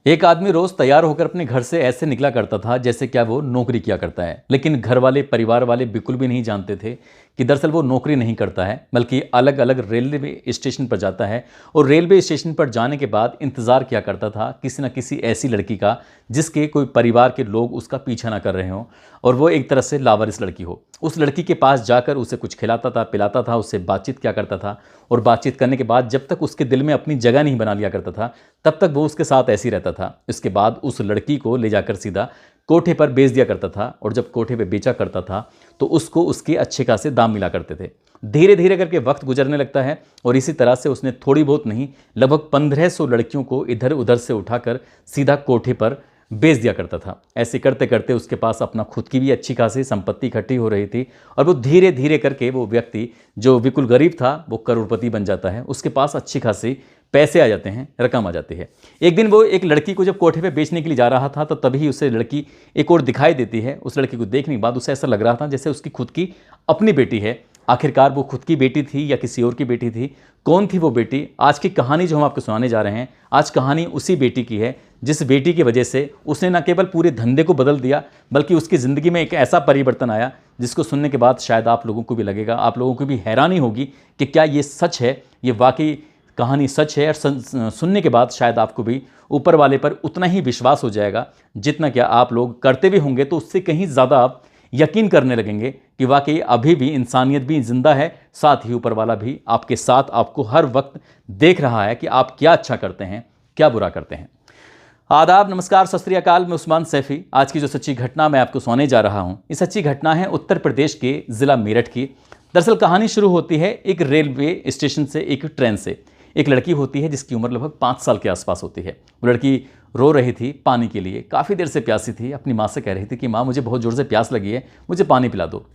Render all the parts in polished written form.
एक आदमी रोज तैयार होकर अपने घर से ऐसे निकला करता था जैसे क्या वो नौकरी किया करता है। लेकिन घर वाले, परिवार वाले बिल्कुल भी नहीं जानते थे कि दरअसल वो नौकरी नहीं करता है, बल्कि अलग अलग रेलवे स्टेशन पर जाता है। और रेलवे स्टेशन पर जाने के बाद इंतज़ार किया करता था किसी न किसी ऐसी लड़की का जिसके कोई परिवार के लोग उसका पीछा ना कर रहे हों और वो एक तरह से लावारिस लड़की हो। उस लड़की के पास जाकर उसे कुछ खिलाता था, पिलाता था, उससे बातचीत किया करता था। और बातचीत करने के बाद जब तक उसके दिल में अपनी जगह नहीं बना लिया करता था, तब तक वो उसके साथ ऐसे ही रहता था। इसके बाद उस लड़की को ले जाकर सीधा कोठे पर बेच दिया करता था। और जब कोठे पे बेचा करता था तो उसको उसके अच्छे खासे दाम मिला करते थे। धीरे धीरे करके वक्त गुजरने लगता है और इसी तरह से उसने थोड़ी बहुत नहीं, लगभग 1500 लड़कियों को इधर उधर से उठाकर सीधा कोठे पर बेच दिया करता था। ऐसे करते करते उसके पास अपना खुद की भी अच्छी खासी संपत्ति इकट्ठी हो रही थी और वो धीरे धीरे करके वो व्यक्ति जो बिल्कुल गरीब था वो करोड़पति बन जाता है। उसके पास अच्छी खासी पैसे आ जाते हैं, रकम आ जाती है। एक दिन वो एक लड़की को जब कोठे पे बेचने के लिए जा रहा था तो तभी उसे लड़की एक और दिखाई देती है। उस लड़की को देखने के बाद उसे ऐसा लग रहा था जैसे उसकी खुद की अपनी बेटी है। आखिरकार वो खुद की बेटी थी या किसी और की बेटी थी? कौन थी वो बेटी? आज की कहानी जो हम आपको सुनाने जा रहे हैं, आज कहानी उसी बेटी की है जिस बेटी की वजह से उसने न केवल पूरे धंधे को बदल दिया, बल्कि उसकी ज़िंदगी में एक ऐसा परिवर्तन आया जिसको सुनने के बाद शायद आप लोगों को भी लगेगा, आप लोगों को भी हैरानी होगी कि क्या ये सच है, ये वाकई कहानी सच है। और सुनने के बाद शायद आपको भी ऊपर वाले पर उतना ही विश्वास हो जाएगा जितना क्या आप लोग करते भी होंगे, तो उससे कहीं ज़्यादा आप यकीन करने लगेंगे कि वाकई अभी भी इंसानियत भी जिंदा है, साथ ही ऊपर वाला भी आपके साथ आपको हर वक्त देख रहा है कि आप क्या अच्छा करते हैं, क्या बुरा करते हैं। आदाब, नमस्कार, सत श्री अकाल। मैं उस्मान सैफी। आज की जो सच्ची घटना मैं आपको सुनाने जा रहा हूं, ये सच्ची घटना है उत्तर प्रदेश के ज़िला मेरठ की। दरअसल कहानी शुरू होती है एक रेलवे स्टेशन से, एक ट्रेन से। एक लड़की होती है जिसकी उम्र लगभग 5 साल के आसपास होती है। वो लड़की रो रही थी पानी के लिए, काफ़ी देर से प्यासी थी। अपनी माँ से कह रही थी कि माँ, मुझे बहुत ज़ोर से प्यास लगी है, मुझे पानी पिला दो।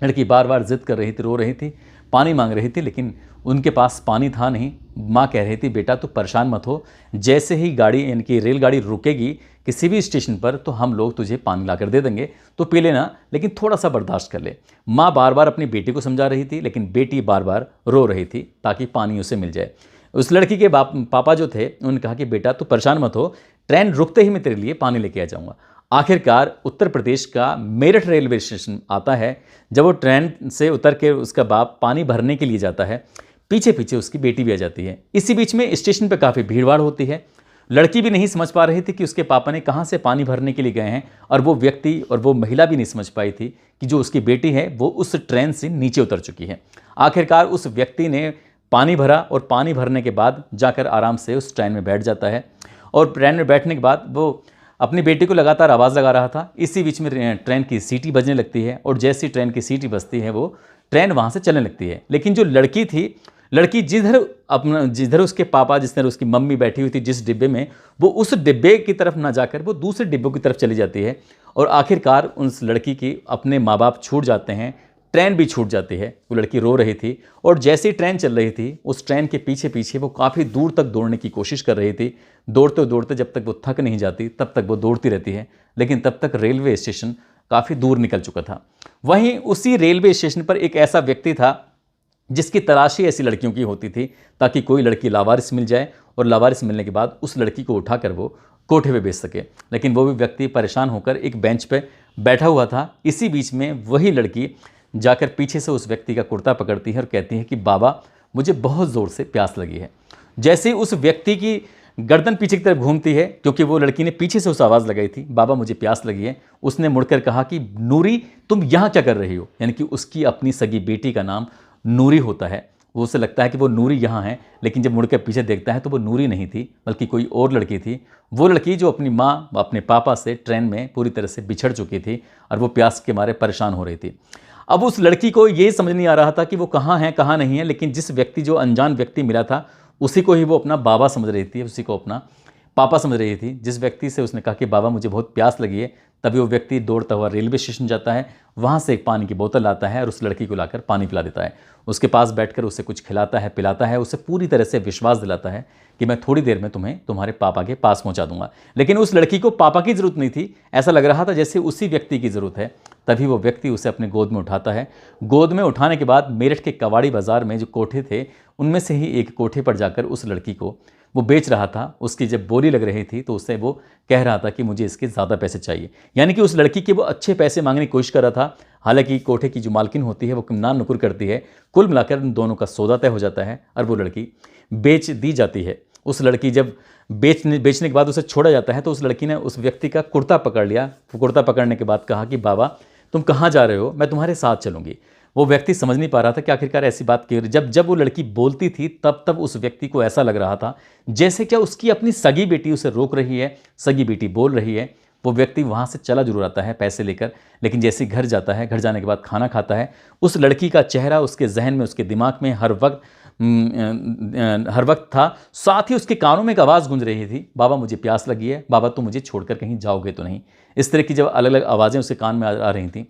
लड़की बार बार जिद कर रही थी, रो रही थी, पानी मांग रही थी, लेकिन उनके पास पानी था नहीं। माँ कह रही थी, बेटा तू परेशान मत हो, जैसे ही गाड़ी यानी कि रेलगाड़ी रुकेगी किसी भी स्टेशन पर तो हम लोग तुझे पानी ला कर दे देंगे, तो पी लेना, लेकिन थोड़ा सा बर्दाश्त कर ले। माँ बार बार अपनी बेटी को समझा रही थी, लेकिन बेटी बार बार रो रही थी ताकि पानी उसे मिल जाए। उस लड़की के पापा जो थे उन्होंने कहा कि बेटा तू परेशान मत हो, ट्रेन रुकते ही मैं तेरे लिए पानी लेके आ जाऊँगा। आखिरकार उत्तर प्रदेश का मेरठ रेलवे स्टेशन आता है। जब वो ट्रेन से उतर के उसका बाप पानी भरने के लिए जाता है, पीछे पीछे उसकी बेटी भी आ जाती है। इसी बीच में स्टेशन पर काफ़ी भीड़भाड़ होती है। लड़की भी नहीं समझ पा रही थी कि उसके पापा ने कहाँ से पानी भरने के लिए गए हैं, और वो व्यक्ति और वो महिला भी नहीं समझ पाई थी कि जो उसकी बेटी है वो उस ट्रेन से नीचे उतर चुकी है। आखिरकार उस व्यक्ति ने पानी भरा और पानी भरने के बाद जाकर आराम से उस ट्रेन में बैठ जाता है। और ट्रेन में बैठने के बाद वो अपनी बेटी को लगातार आवाज़ लगा रहा था। इसी बीच में ट्रेन की सीटी बजने लगती है और जैसी ट्रेन की सीटी बजती है वो ट्रेन वहाँ से चलने लगती है। लेकिन जो लड़की थी, लड़की जिधर उसके पापा, जिस तरह उसकी मम्मी बैठी हुई थी जिस डिब्बे में, वो उस डिब्बे की तरफ ना जाकर वो दूसरे डिब्बों की तरफ चली जाती है। और आखिरकार उस लड़की की अपने माँ बाप छूट जाते हैं, ट्रेन भी छूट जाती है। वो लड़की रो रही थी और जैसे ही ट्रेन चल रही थी उस ट्रेन के पीछे पीछे वो काफ़ी दूर तक दौड़ने की कोशिश कर रही थी। दौड़ते दौड़ते जब तक वो थक नहीं जाती तब तक वो दौड़ती रहती है, लेकिन तब तक रेलवे स्टेशन काफ़ी दूर निकल चुका था। वहीं उसी रेलवे स्टेशन पर एक ऐसा व्यक्ति था जिसकी तलाश ही ऐसी लड़कियों की होती थी ताकि कोई लड़की लावारिस मिल जाए और लावारिस मिलने के बाद उस लड़की को उठाकर वो कोठे पे बेच सके। लेकिन वो भी व्यक्ति परेशान होकर एक बेंच पे बैठा हुआ था। इसी बीच में वही लड़की जाकर पीछे से उस व्यक्ति का कुर्ता पकड़ती है और कहती है कि बाबा, मुझे बहुत ज़ोर से प्यास लगी है। जैसे ही उस व्यक्ति की गर्दन पीछे की तरफ घूमती है, क्योंकि वो लड़की ने पीछे से उस आवाज़ लगाई थी, बाबा मुझे प्यास लगी है, उसने मुड़कर कहा कि नूरी, तुम यहाँ क्या कर रही हो? यानी कि उसकी अपनी सगी बेटी का नाम नूरी होता है। वो उसे लगता है कि वो नूरी यहाँ है, लेकिन जब मुड़कर पीछे देखता है तो वो नूरी नहीं थी, बल्कि कोई और लड़की थी। वो लड़की जो अपनी माँ, अपने पापा से ट्रेन में पूरी तरह से बिछड़ चुकी थी और वो प्यास के मारे परेशान हो रही थी। अब उस लड़की को ये समझ नहीं आ रहा था कि वो कहाँ है कहाँ नहीं है, लेकिन जिस व्यक्ति, जो अनजान व्यक्ति मिला था, उसी को ही वो अपना बाबा समझ रही थी, उसी को अपना पापा समझ रही थी। जिस व्यक्ति से उसने कहा कि बाबा मुझे बहुत प्यास लगी है, तभी वो व्यक्ति दौड़ता हुआ रेलवे स्टेशन जाता है, वहाँ से एक पानी की बोतल लाता है और उस लड़की को लाकर पानी पिला देता है। उसके पास बैठकर उसे कुछ खिलाता है, पिलाता है, उसे पूरी तरह से विश्वास दिलाता है कि मैं थोड़ी देर में तुम्हें तुम्हारे पापा के पास पहुँचा दूंगा। लेकिन उस लड़की को पापा की ज़रूरत नहीं थी, ऐसा लग रहा था जैसे उसी व्यक्ति की ज़रूरत है। तभी वो व्यक्ति उसे अपने गोद में उठाता है। गोद में उठाने के बाद मेरठ के कवाड़ी बाज़ार में जो कोठे थे, उनमें से ही एक कोठे पर जाकर उस लड़की को वो बेच रहा था, उसकी जब बोली लग रही थी तो उससे वो कह रहा था कि मुझे इसके ज़्यादा पैसे चाहिए। यानी कि उस लड़की के वो अच्छे पैसे मांगने की कोशिश कर रहा था। हालांकि कोठे की जो मालकिन होती है वो नान नुकुर करती है। कुल मिलाकर उन दोनों का सौदा तय हो जाता है और वो लड़की बेच दी जाती है। उस लड़की जब बेचने के बाद उसे छोड़ा जाता है तो उस लड़की ने उस व्यक्ति का कुर्ता पकड़ लिया। कुर्ता पकड़ने के बाद कहा कि बाबा तुम कहाँ जा रहे हो, मैं तुम्हारे साथ चलूंगी। वो व्यक्ति समझ नहीं पा रहा था कि आखिरकार ऐसी बात क्यों। जब वो लड़की बोलती थी तब उस व्यक्ति को ऐसा लग रहा था जैसे क्या उसकी अपनी सगी बेटी उसे रोक रही है, सगी बेटी बोल रही है। वो व्यक्ति वहाँ से चला जरूर आता है पैसे लेकर, लेकिन जैसे घर जाता है, घर जाने के बाद खाना खाता है, उस लड़की का चेहरा उसके जहन में, उसके दिमाग में हर वक्त था। साथ ही उसके कानों में एक आवाज़ गूंज रही थी, बाबा मुझे प्यास लगी है, बाबा तुम मुझे छोड़कर कहीं जाओगे तो नहीं। इस तरह की जब अलग अलग आवाज़ें उसके कान में आ रही थी,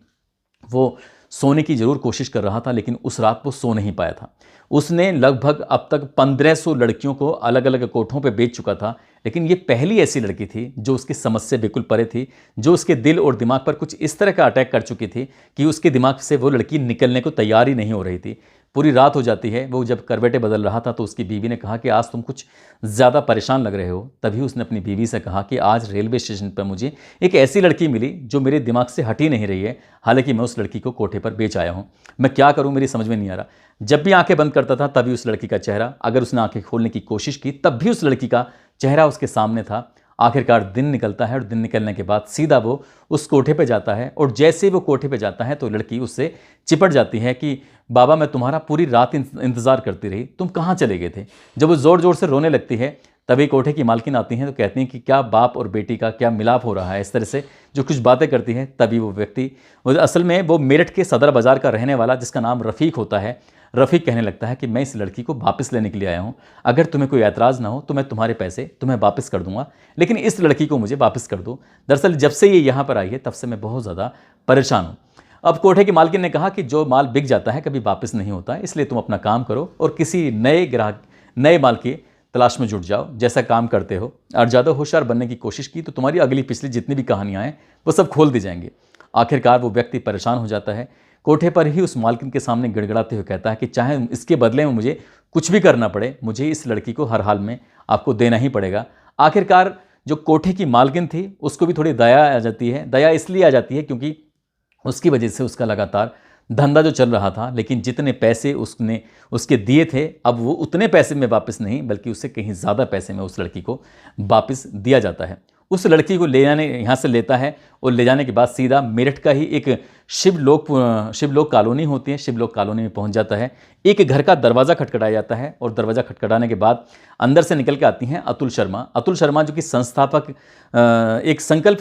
वो सोने की जरूर कोशिश कर रहा था, लेकिन उस रात वो सो नहीं पाया था। उसने लगभग अब तक 1500 लड़कियों को अलग अलग कोठों पे बेच चुका था, लेकिन ये पहली ऐसी लड़की थी जो उसकी समझ से बिल्कुल परे थी, जो उसके दिल और दिमाग पर कुछ इस तरह का अटैक कर चुकी थी कि उसके दिमाग से वो लड़की निकलने को तैयार ही नहीं हो रही थी। पूरी रात हो जाती है। वो जब करवटें बदल रहा था तो उसकी बीवी ने कहा कि आज तुम कुछ ज़्यादा परेशान लग रहे हो। तभी उसने अपनी बीवी से कहा कि आज रेलवे स्टेशन पर मुझे एक ऐसी लड़की मिली जो मेरे दिमाग से हट ही नहीं रही है। हालांकि मैं उस लड़की को कोठे पर बेच आया हूँ, मैं क्या करूँ मेरी समझ में नहीं आ रहा। जब भी आंखें बंद करता था तभी उस लड़की का चेहरा, अगर उसने आंखें खोलने की कोशिश की तब भी उस लड़की का चेहरा उसके सामने था। आखिरकार दिन निकलता है और दिन निकलने के बाद सीधा वो उस कोठे पे जाता है, और जैसे ही वो कोठे पे जाता है तो लड़की उससे चिपट जाती है कि बाबा मैं तुम्हारा पूरी रात इंतज़ार करती रही, तुम कहाँ चले गए थे। जब वो ज़ोर ज़ोर से रोने लगती है तभी कोठे की मालकिन आती हैं तो कहती हैं कि क्या बाप और बेटी का क्या मिलाप हो रहा है। इस तरह से जो कुछ बातें करती हैं तभी वो व्यक्ति, असल में वो मेरठ के सदर बाज़ार का रहने वाला जिसका नाम रफ़ीक होता है, रफ़ीक कहने लगता है कि मैं इस लड़की को वापस लेने के लिए आया हूँ, अगर तुम्हें कोई ऐतराज़ ना हो तो मैं तुम्हारे पैसे तुम्हें वापस कर दूंगा, लेकिन इस लड़की को मुझे वापस कर दो। दरअसल जब से ये यहाँ पर आई है तब से मैं बहुत ज़्यादा परेशान हूँ। अब कोठे की मालकिन ने कहा कि जो माल बिक जाता है कभी वापस नहीं होता है, इसलिए तुम अपना काम करो और किसी नए ग्राहक, नए माल की तलाश में जुट जाओ। जैसा काम करते हो और ज़्यादा होशियार बनने की कोशिश की तो तुम्हारी अगली पिछली जितनी भी कहानियाँ हैं वो सब खोल दी जाएंगी। आखिरकार वो व्यक्ति परेशान हो जाता है, कोठे पर ही उस मालकिन के सामने गिड़गिड़ाते हुए कहता है कि चाहे इसके बदले में मुझे कुछ भी करना पड़े, मुझे इस लड़की को हर हाल में आपको देना ही पड़ेगा। आखिरकार जो कोठे की मालकिन थी उसको भी थोड़ी दया आ जाती है। दया इसलिए आ जाती है क्योंकि उसकी वजह से उसका लगातार धंधा जो चल रहा था, लेकिन जितने पैसे उसने उसके दिए थे अब वो उतने पैसे में वापस नहीं बल्कि उससे कहीं ज़्यादा पैसे में उस लड़की को वापस दिया जाता है। उस लड़की को ले जाने यहाँ से लेता है और ले जाने के बाद सीधा मेरठ का ही एक शिवलोक कॉलोनी होती है, शिवलोक कॉलोनी में पहुँच जाता है। एक घर का दरवाज़ा खटखटाया जाता है और दरवाज़ा खटखटाने के बाद अंदर से निकल के आती हैं अतुल शर्मा। अतुल शर्मा जो कि संस्थापक एक संकल्प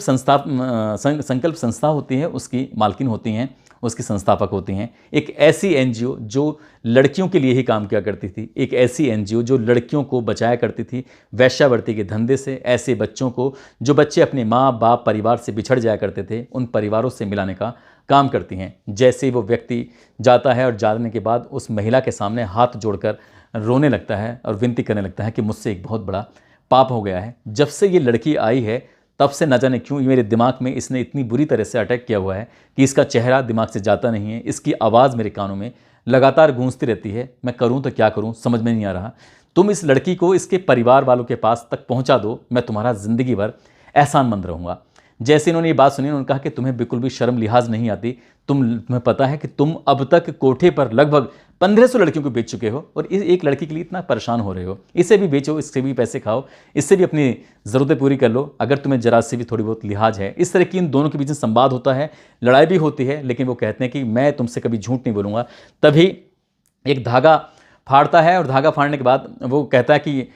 संस्था होती है उसकी मालकिन होती हैं, उसकी संस्थापक होती हैं। एक ऐसी एनजीओ जो लड़कियों के लिए ही काम किया करती थी, एक ऐसी एनजीओ जो लड़कियों को बचाया करती थी वेश्यावृत्ति के धंधे से, ऐसे बच्चों को जो बच्चे अपने माँ बाप परिवार से बिछड़ जाया करते थे उन परिवारों से मिलाने का काम करती हैं। जैसे ही वो व्यक्ति जाता है और जाने के बाद उस महिला के सामने हाथ जोड़कर रोने लगता है और विनती करने लगता है कि मुझसे एक बहुत बड़ा पाप हो गया है। जब से ये लड़की आई है तब से न जाने क्यों मेरे दिमाग में इसने इतनी बुरी तरह से अटैक किया हुआ है कि इसका चेहरा दिमाग से जाता नहीं है, इसकी आवाज़ मेरे कानों में लगातार गूंजती रहती है। मैं करूं तो क्या करूं समझ में नहीं आ रहा। तुम इस लड़की को इसके परिवार वालों के पास तक पहुंचा दो, मैं तुम्हारा ज़िंदगी भर एहसानमंद रहूँगा। जैसे इन्होंने ये बात सुनी उन्होंने कहा कि तुम्हें बिल्कुल भी शर्म लिहाज नहीं आती, तुम्हें पता है कि तुम अब तक कोठे पर लगभग 1500 लड़कियों को बेच चुके हो और इस एक लड़की के लिए इतना परेशान हो रहे हो। इसे भी बेचो, इससे भी पैसे खाओ, इससे भी अपनी ज़रूरतें पूरी कर लो अगर तुम्हें जरा से भी थोड़ी बहुत लिहाज है। इस तरह की इन दोनों के बीच में संवाद होता है, लड़ाई भी होती है, लेकिन वो कहते हैं कि मैं तुमसे कभी झूठ नहीं बोलूँगा। तभी एक धागा फाड़ता है और धागा फाड़ने के बाद वो कहता है कि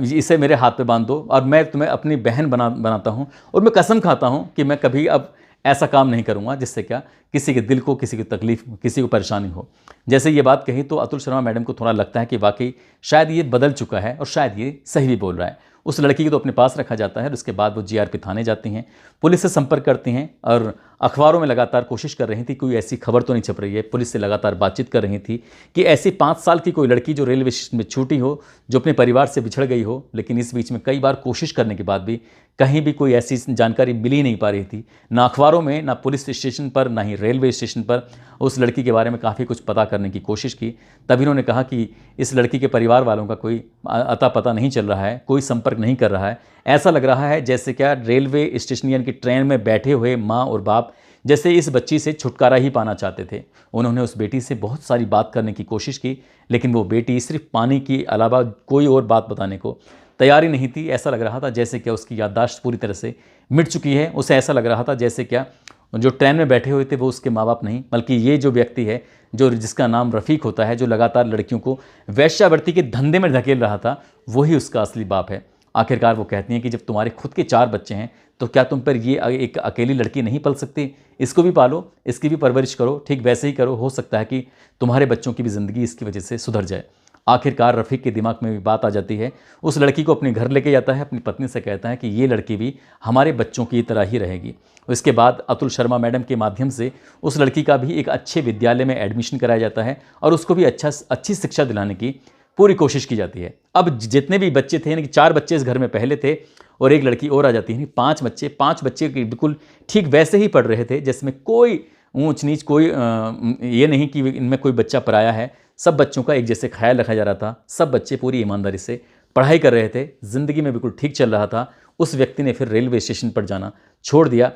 इसे मेरे हाथ पे बांध दो और मैं तुम्हें अपनी बहन बनाता हूँ और मैं कसम खाता हूँ कि मैं कभी अब ऐसा काम नहीं करूँगा जिससे क्या किसी के दिल को, किसी की तकलीफ, किसी को परेशानी हो। जैसे ये बात कही तो अतुल शर्मा मैडम को थोड़ा लगता है कि वाकई शायद ये बदल चुका है और शायद ये सही भी बोल रहा है। उस लड़की को तो अपने पास रखा जाता है और उसके बाद वो जीआरपी थाने जाती हैं, पुलिस से संपर्क करती हैं और अखबारों में लगातार कोशिश कर रही थी कोई ऐसी खबर तो नहीं छप रही है, पुलिस से लगातार बातचीत कर रही थी कि ऐसी 5 साल की कोई लड़की जो रेलवे स्टेशन में छूटी हो, जो अपने परिवार से बिछड़ गई हो। लेकिन इस बीच में कई बार कोशिश करने के बाद भी कहीं भी कोई ऐसी जानकारी मिल ही नहीं पा रही थी, ना अखबारों में, ना पुलिस स्टेशन पर, ना ही रेलवे स्टेशन पर। उस लड़की के बारे में काफ़ी कुछ पता करने की कोशिश की। तभी उन्होंने कहा कि इस लड़की के परिवार वालों का कोई अता पता नहीं चल रहा है, कोई संपर्क नहीं कर रहा है। ऐसा लग रहा है जैसे क्या रेलवे स्टेशन यानी कि ट्रेन में बैठे हुए माँ और बाप जैसे इस बच्ची से छुटकारा ही पाना चाहते थे। उन्होंने उस बेटी से बहुत सारी बात करने की कोशिश की, लेकिन वो बेटी सिर्फ पानी के अलावा कोई और बात बताने को तैयार ही नहीं थी। ऐसा लग रहा था जैसे क्या उसकी याददाश्त पूरी तरह से मिट चुकी है। उसे ऐसा लग रहा था जैसे क्या जो ट्रेन में बैठे हुए थे वो उसके माँ बाप नहीं, बल्कि ये जो व्यक्ति है, जो जिसका नाम रफ़ीक होता है, जो लगातार लड़कियों को वेश्यावृत्ति के धंधे में धकेल रहा था, वही उसका असली बाप है। आखिरकार वो कहती हैं कि जब तुम्हारे खुद के 4 बच्चे हैं तो क्या तुम पर ये एक अकेली लड़की नहीं पल सकती? इसको भी पालो, इसकी भी परवरिश करो, ठीक वैसे ही करो। हो सकता है कि तुम्हारे बच्चों की भी ज़िंदगी इसकी वजह से सुधर जाए। आखिरकार रफ़ीक के दिमाग में भी बात आ जाती है। उस लड़की को अपने घर लेके जाता है, अपनी पत्नी से कहता है कि ये लड़की भी हमारे बच्चों की तरह ही रहेगी। इसके बाद अतुल शर्मा मैडम के माध्यम से उस लड़की का भी एक अच्छे विद्यालय में एडमिशन कराया जाता है और उसको भी अच्छी शिक्षा दिलाने की पूरी कोशिश की जाती है। अब जितने भी बच्चे थे, यानी कि 4 बच्चे इस घर में पहले थे और एक लड़की और आ जाती है, 5 बच्चे। 5 बच्चे बिल्कुल ठीक वैसे ही पढ़ रहे थे जिसमें कोई ऊंच नीच, कोई ये नहीं कि इनमें कोई बच्चा पराया है। सब बच्चों का एक जैसे ख्याल रखा जा रहा था। सब बच्चे पूरी ईमानदारी से पढ़ाई कर रहे थे, ज़िंदगी में बिल्कुल ठीक चल रहा था। उस व्यक्ति ने फिर रेलवे स्टेशन पर जाना छोड़ दिया।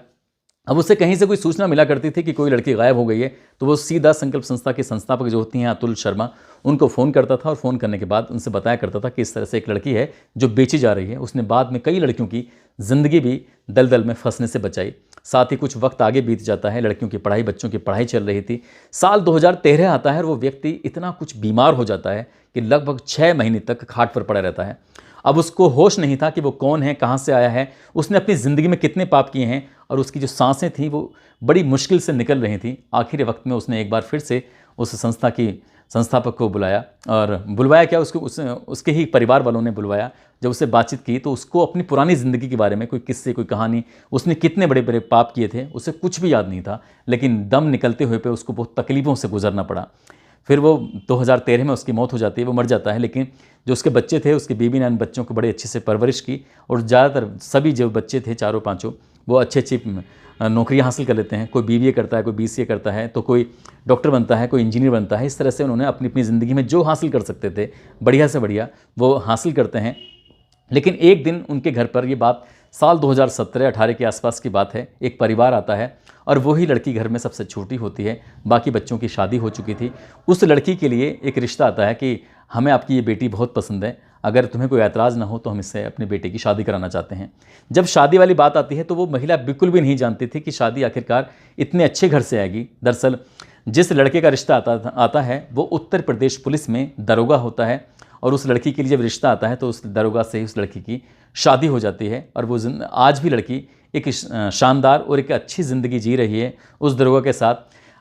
अब उससे कहीं से कोई सूचना मिला करती थी कि कोई लड़की गायब हो गई है, तो वो सीधा संकल्प संस्था के संस्थापक जो होती हैं अतुल शर्मा, उनको फ़ोन करता था और फ़ोन करने के बाद उनसे बताया करता था कि इस तरह से एक लड़की है जो बेची जा रही है। उसने बाद में कई लड़कियों की ज़िंदगी भी दलदल में फंसने से बचाई। साथ ही कुछ वक्त आगे बीत जाता है, लड़कियों की पढ़ाई, बच्चों की पढ़ाई चल रही थी। साल 2013 आता है और वो व्यक्ति इतना कुछ बीमार हो जाता है कि लगभग 6 महीने तक खाट पर पड़ा रहता है। अब उसको होश नहीं था कि वो कौन है, कहाँ से आया है, उसने अपनी ज़िंदगी में कितने पाप किए हैं, और उसकी जो सांसें थीं वो बड़ी मुश्किल से निकल रही थीं। आखिरी वक्त में उसने एक बार फिर से उस संस्था की संस्थापक को बुलाया, और बुलवाया क्या, उसके ही परिवार वालों ने बुलवाया। जब उससे बातचीत की तो उसको अपनी पुरानी ज़िंदगी के बारे में कोई किस्से, कोई कहानी, उसने कितने बड़े बड़े पाप किए थे, उसे कुछ भी याद नहीं था। लेकिन दम निकलते हुए पे उसको बहुत तकलीफ़ों से गुजरना पड़ा। फिर वो 2013 में उसकी मौत हो जाती है, वो मर जाता है। लेकिन जो उसके बच्चे थे, उसकी बीवी ने उन बच्चों को बड़े अच्छे से परवरिश की, और ज़्यादातर सभी जो बच्चे थे, चारों पाँचों, वो अच्छी नौकरियां हासिल कर लेते हैं। कोई बीबीए करता है, कोई बीसीए करता है, तो कोई डॉक्टर बनता है, कोई इंजीनियर बनता है। इस तरह से उन्होंने अपनी अपनी ज़िंदगी में जो हासिल कर सकते थे, बढ़िया से बढ़िया वो हासिल करते हैं। लेकिन एक दिन उनके घर पर, ये बात साल 2017-18 के आसपास की बात है, एक परिवार आता है और वही लड़की घर में सबसे छोटी होती है। बाकी बच्चों की शादी हो चुकी थी। उस लड़की के लिए एक रिश्ता आता है कि हमें आपकी ये बेटी बहुत पसंद है, अगर तुम्हें कोई ऐतराज़ ना हो तो हम इससे अपने बेटे की शादी कराना चाहते हैं। जब शादी वाली बात आती है तो वो महिला बिल्कुल भी नहीं जानती थी कि शादी आखिरकार इतने अच्छे घर से आएगी। दरअसल जिस लड़के का रिश्ता आता है वो उत्तर प्रदेश पुलिस में दरोगा होता है, और उस लड़की के लिए जब रिश्ता आता है तो उस दरोगा से ही उस लड़की की शादी हो जाती है। और वो आज भी लड़की एक शानदार और एक अच्छी ज़िंदगी जी रही है उस दरोगा के साथ।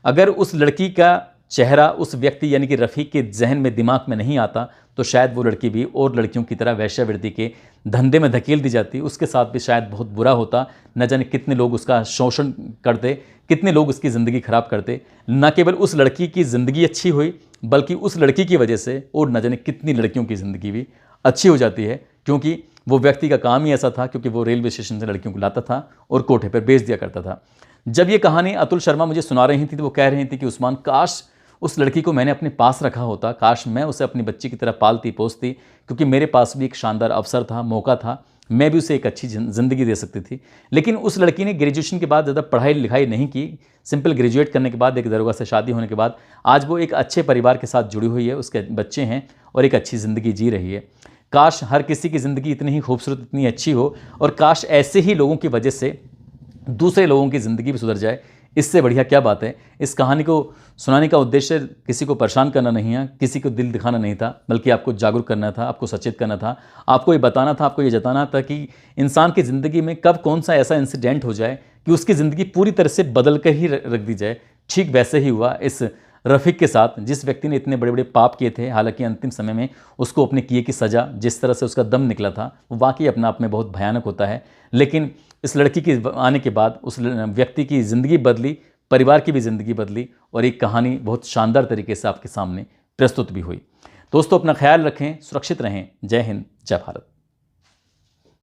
अगर उस लड़की का चेहरा उस व्यक्ति यानी कि रफ़ीक के जहन में, दिमाग में नहीं आता, तो शायद वो लड़की भी और लड़कियों की तरह वेश्यावृत्ति के धंधे में धकेल दी जाती। उसके साथ भी शायद बहुत बुरा होता। न जाने कितने लोग उसका शोषण करते, कितने लोग उसकी ज़िंदगी खराब करते। न केवल उस लड़की की ज़िंदगी अच्छी हुई, बल्कि उस लड़की की वजह से और न जाने कितनी लड़कियों की ज़िंदगी भी अच्छी हो जाती है, क्योंकि वो व्यक्ति का काम ही ऐसा था, क्योंकि वो रेलवे स्टेशन से लड़कियों को लाता था और कोठे पर बेच दिया करता था। जब ये कहानी अतुल शर्मा मुझे सुना रही थी तो वो कह रही थी कि उस्मान, काश उस लड़की को मैंने अपने पास रखा होता, काश मैं उसे अपनी बच्ची की तरह पालती पोसती, क्योंकि मेरे पास भी एक शानदार अवसर था, मौका था, मैं भी उसे एक अच्छी ज़िंदगी दे सकती थी। लेकिन उस लड़की ने ग्रेजुएशन के बाद ज़्यादा पढ़ाई लिखाई नहीं की। सिंपल ग्रेजुएट करने के बाद, एक दरोगा से शादी होने के बाद, आज वो एक अच्छे परिवार के साथ जुड़ी हुई है, उसके बच्चे हैं और एक अच्छी ज़िंदगी जी रही है। काश हर किसी की ज़िंदगी इतनी ही खूबसूरत, इतनी अच्छी हो, और काश ऐसे ही लोगों की वजह से दूसरे लोगों की ज़िंदगी भी सुधर जाए। इससे बढ़िया क्या बात है। इस कहानी को सुनाने का उद्देश्य किसी को परेशान करना नहीं है, किसी को दिल दिखाना नहीं था, बल्कि आपको जागरूक करना था, आपको सचेत करना था, आपको ये बताना था, आपको ये जताना था कि इंसान की ज़िंदगी में कब कौन सा ऐसा इंसिडेंट हो जाए कि उसकी ज़िंदगी पूरी तरह से बदल कर ही रख दी जाए। ठीक वैसे ही हुआ इस रफ़ीक के साथ, जिस व्यक्ति ने इतने बड़े बड़े पाप किए थे, हालांकि अंतिम समय में उसको अपने किए की सज़ा, जिस तरह से उसका दम निकला था, वो वाकई अपने आप में बहुत भयानक होता है। लेकिन इस लड़की के आने के बाद उस व्यक्ति की ज़िंदगी बदली, परिवार की भी ज़िंदगी बदली और एक कहानी बहुत शानदार तरीके से आपके सामने प्रस्तुत भी हुई। दोस्तों, अपना ख्याल रखें, सुरक्षित रहें। जय हिंद, जय भारत।